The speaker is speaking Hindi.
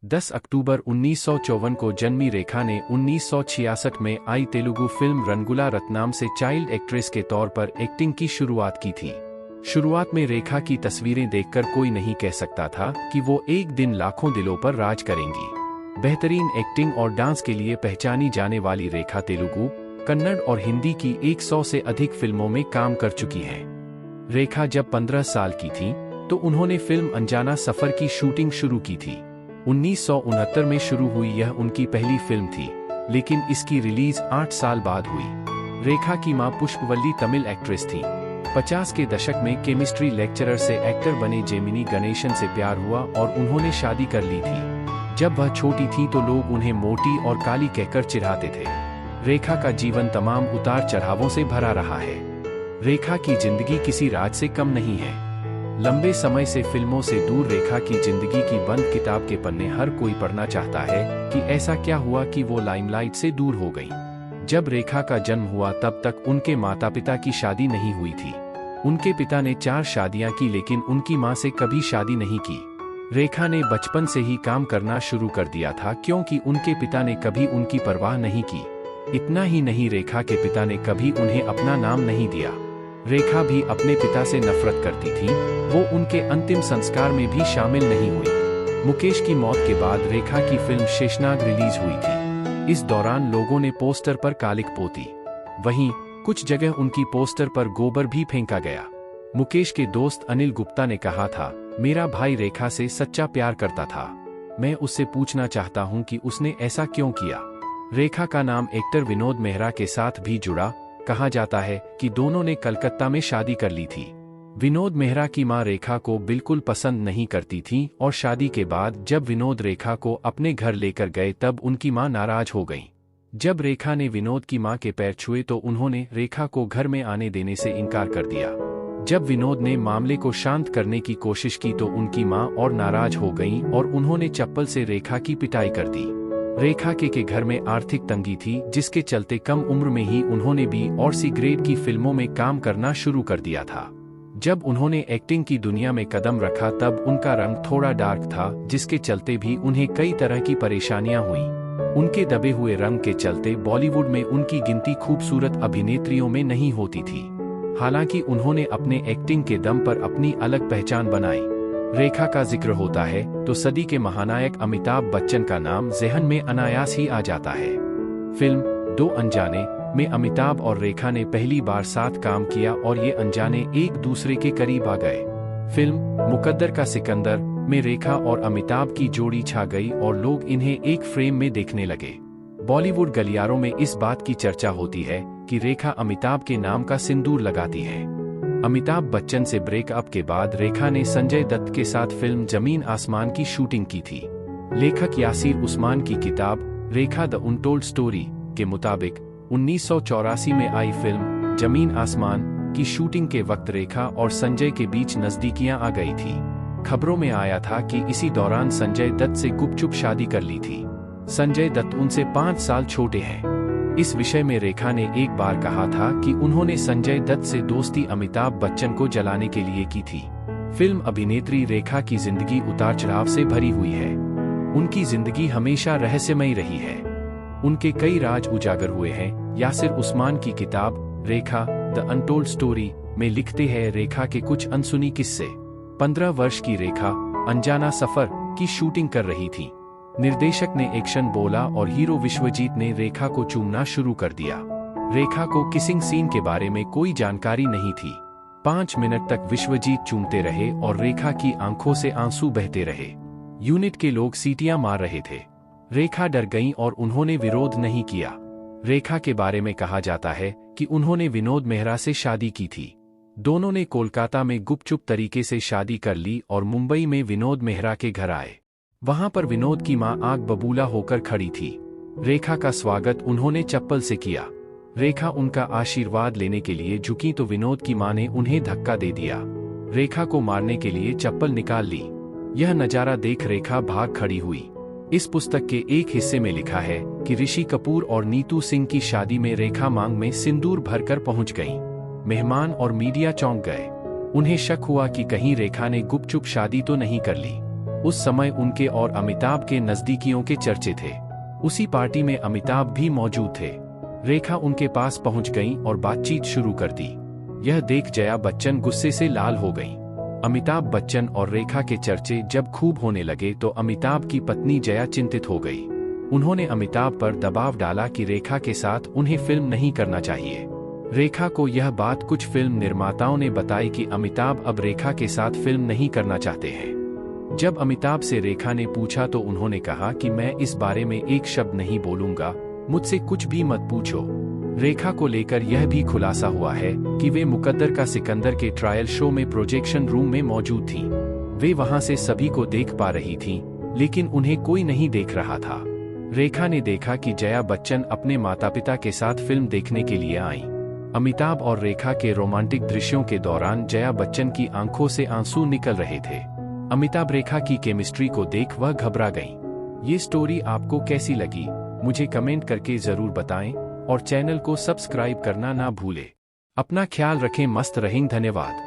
10 अक्टूबर 1954 को जन्मी रेखा ने 1966 में आई तेलुगु फिल्म रंगुला रत्नाम से चाइल्ड एक्ट्रेस के तौर पर एक्टिंग की शुरुआत की थी। शुरुआत में रेखा की तस्वीरें देखकर कोई नहीं कह सकता था कि वो एक दिन लाखों दिलों पर राज करेंगी। बेहतरीन एक्टिंग और डांस के लिए पहचानी जाने वाली रेखा तेलुगु, कन्नड़ और हिंदी की 100 से अधिक फिल्मों में काम कर चुकी हैं। रेखा जब 15 साल की थी तो उन्होंने फिल्म अनजाना सफर की शूटिंग शुरू की थी। 1969 में शुरू हुई यह उनकी पहली फिल्म थी, लेकिन इसकी रिलीज 8 साल बाद हुई। रेखा की मां पुष्पवल्ली तमिल एक्ट्रेस थी। 50 के दशक में केमिस्ट्री लेक्चरर से एक्टर बने जेमिनी गणेशन से प्यार हुआ और उन्होंने शादी कर ली थी। जब वह छोटी थी तो लोग उन्हें मोटी और काली कहकर चिढ़ाते थे। रेखा का जीवन तमाम उतार चढ़ावों से भरा रहा है। रेखा की जिंदगी किसी राज से कम नहीं है। लंबे समय से फिल्मों से दूर रेखा की जिंदगी की बंद किताब के पन्ने हर कोई पढ़ना चाहता है कि ऐसा क्या हुआ कि वो लाइमलाइट से दूर हो गई। जब रेखा का जन्म हुआ तब तक उनके माता पिता की शादी नहीं हुई थी। उनके पिता ने 4 शादियां की, लेकिन उनकी मां से कभी शादी नहीं की। रेखा ने बचपन से ही काम करना शुरू कर दिया था, क्योंकि उनके पिता ने कभी उनकी परवाह नहीं की। इतना ही नहीं, रेखा के पिता ने कभी उन्हें अपना नाम नहीं दिया। रेखा भी अपने पिता से नफरत करती थी। वो उनके अंतिम संस्कार में भी शामिल नहीं हुई। मुकेश की मौत के बाद रेखा की फिल्म शेषनाग रिलीज हुई थी। इस दौरान लोगों ने पोस्टर पर कालिक पोती। वहीं कुछ जगह उनकी पोस्टर पर गोबर भी फेंका गया। मुकेश के दोस्त अनिल गुप्ता ने कहा था, मेरा भाई रेखा से सच्चा प्यार करता था। मैं उससे पूछना चाहता हूं कि उसने ऐसा क्यों किया। रेखा का नाम एक्टर विनोद मेहरा के साथ भी जुड़ा। कहा जाता है कि दोनों ने कलकत्ता में शादी कर ली थी। विनोद मेहरा की मां रेखा को बिल्कुल पसंद नहीं करती थी और शादी के बाद जब विनोद रेखा को अपने घर लेकर गए तब उनकी मां नाराज हो गईं। जब रेखा ने विनोद की मां के पैर छुए तो उन्होंने रेखा को घर में आने देने से इनकार कर दिया। जब विनोद ने मामले को शांत करने की कोशिश की तो उनकी मां और नाराज हो गईं और उन्होंने चप्पल से रेखा की पिटाई कर दी। रेखा के घर में आर्थिक तंगी थी, जिसके चलते कम उम्र में ही उन्होंने बी और सी ग्रेड की फिल्मों में काम करना शुरू कर दिया था। जब उन्होंने एक्टिंग की दुनिया में कदम रखा तब उनका रंग थोड़ा डार्क था, जिसके चलते भी उन्हें कई तरह की परेशानियां हुई। उनके दबे हुए रंग के चलते बॉलीवुड में उनकी गिनती खूबसूरत अभिनेत्रियों में नहीं होती थी। हालांकि उन्होंने अपने एक्टिंग के दम पर अपनी अलग पहचान बनाई। रेखा का जिक्र होता है तो सदी के महानायक अमिताभ बच्चन का नाम ज़हन में अनायास ही आ जाता है। फिल्म 2 अनजाने में अमिताभ और रेखा ने पहली बार साथ काम किया और ये अनजाने एक दूसरे के करीब आ गए। फिल्म मुकद्दर का सिकंदर में रेखा और अमिताभ की जोड़ी छा गई और लोग इन्हें एक फ्रेम में देखने लगे। बॉलीवुड गलियारों में इस बात की चर्चा होती है कि रेखा अमिताभ के नाम का सिंदूर लगाती है। अमिताभ बच्चन से ब्रेकअप के बाद रेखा ने संजय दत्त के साथ फिल्म जमीन आसमान की शूटिंग की थी। लेखक यासिर उस्मान की किताब रेखा द अनटोल्ड स्टोरी के मुताबिक 1984 में आई फिल्म जमीन आसमान की शूटिंग के वक्त रेखा और संजय के बीच नजदीकियां आ गई थी। खबरों में आया था कि इसी दौरान संजय दत्त से गुपचुप शादी कर ली थी। संजय दत्त उनसे 5 साल छोटे हैं। इस विषय में रेखा ने एक बार कहा था कि उन्होंने संजय दत्त से दोस्ती अमिताभ बच्चन को जलाने के लिए की थी। फिल्म अभिनेत्री रेखा की जिंदगी उतार चढ़ाव से भरी हुई है। उनकी जिंदगी हमेशा रहस्यमयी रही है। उनके कई राज उजागर हुए हैं। यासिर उस्मान की किताब रेखा द अनटोल्ड स्टोरी में लिखते हैं रेखा के कुछ अनसुनी किस्से। 15 वर्ष की रेखा अनजाना सफर की शूटिंग कर रही थी। निर्देशक ने एक्शन बोला और हीरो विश्वजीत ने रेखा को चूमना शुरू कर दिया। रेखा को किसिंग सीन के बारे में कोई जानकारी नहीं थी। 5 मिनट तक विश्वजीत चूमते रहे और रेखा की आंखों से आंसू बहते रहे। यूनिट के लोग सीटियां मार रहे थे। रेखा डर गईं और उन्होंने विरोध नहीं किया। रेखा के बारे में कहा जाता है कि उन्होंने विनोद मेहरा से शादी की थी। दोनों ने कोलकाता में गुपचुप तरीके से शादी कर ली और मुंबई में विनोद मेहरा के घर आए। वहां पर विनोद की मां आग बबूला होकर खड़ी थी। रेखा का स्वागत उन्होंने चप्पल से किया। रेखा उनका आशीर्वाद लेने के लिए झुकी तो विनोद की मां ने उन्हें धक्का दे दिया। रेखा को मारने के लिए चप्पल निकाल ली। यह नजारा देख रेखा भाग खड़ी हुई। इस पुस्तक के एक हिस्से में लिखा है कि ऋषि कपूर और नीतू सिंह की शादी में रेखा मांग में सिंदूर भरकर पहुंच गईं। मेहमान और मीडिया चौंक गए। उन्हें शक हुआ कि कहीं रेखा ने गुपचुप शादी तो नहीं कर ली। उस समय उनके और अमिताभ के नजदीकियों के चर्चे थे। उसी पार्टी में अमिताभ भी मौजूद थे। रेखा उनके पास पहुंच गईं और बातचीत शुरू कर दी। यह देख जया बच्चन गुस्से से लाल हो गईं। अमिताभ बच्चन और रेखा के चर्चे जब खूब होने लगे तो अमिताभ की पत्नी जया चिंतित हो गई। उन्होंने अमिताभ पर दबाव डाला कि रेखा के साथ उन्हें फिल्म नहीं करना चाहिए। रेखा को यह बात कुछ फिल्म निर्माताओं ने बताई कि अमिताभ अब रेखा के साथ फिल्म नहीं करना चाहते हैं। जब अमिताभ से रेखा ने पूछा तो उन्होंने कहा कि मैं इस बारे में एक शब्द नहीं बोलूंगा, मुझसे कुछ भी मत पूछो। रेखा को लेकर यह भी खुलासा हुआ है कि वे मुकद्दर का सिकंदर के ट्रायल शो में प्रोजेक्शन रूम में मौजूद थीं। वे वहां से सभी को देख पा रही थीं, लेकिन उन्हें कोई नहीं देख रहा था। रेखा ने देखा कि जया बच्चन अपने माता पिता के साथ फिल्म देखने के लिए आईं। अमिताभ और रेखा के रोमांटिक दृश्यों के दौरान जया बच्चन की आंखों से आंसू निकल रहे थे। अमिताभ रेखा की केमिस्ट्री को देख वह घबरा गईं। ये स्टोरी आपको कैसी लगी, मुझे कमेंट करके जरूर बताएं और चैनल को सब्सक्राइब करना ना भूलें। अपना ख्याल रखें, मस्त रहें, धन्यवाद।